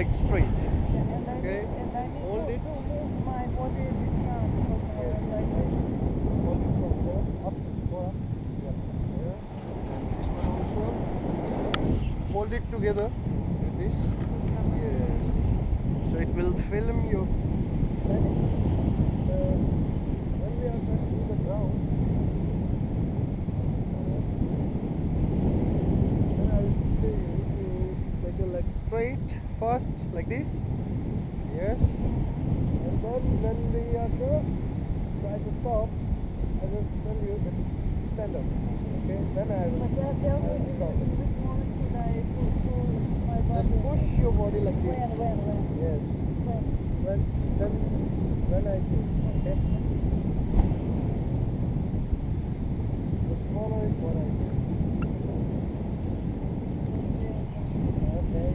like straight. And Okay. I need Hold to it. move my body a bit now because my like Hold it from there up, more up. Yeah. There. And this one also. Hold it together with this. Yes. So it will film your landing. When we are touching the ground, then I'll say you to make your leg straight first, like this. Yes. And then when we are just try to stop, I just tell you that stand up. Okay. Then I will stop. in which moment should I push my body? Just push your body like this. When? Yes. When? When I say, okay. Just follow it what I say. Okay.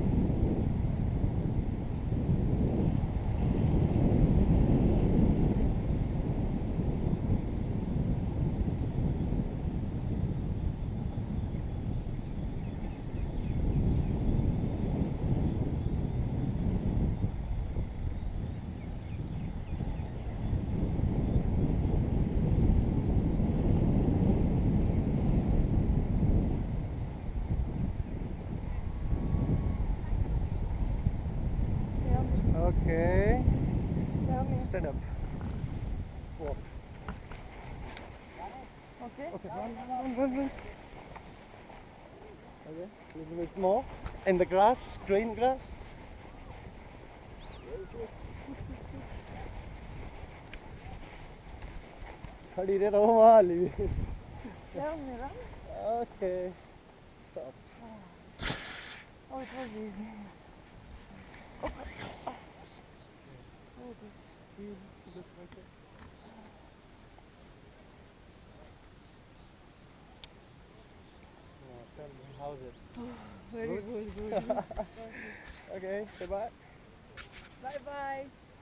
Okay. Tell me. Stand up. Walk. Okay. Okay. Run. Okay. A little bit more. In the grass, green grass. खड़ी रहे रहो वहाँ वाली. Tell me, run. Okay. Stop. Oh, it was easy. Okay. Oh, good. See, look right there. Oh, tell me, how's it? Very good. Okay, say bye. Bye bye.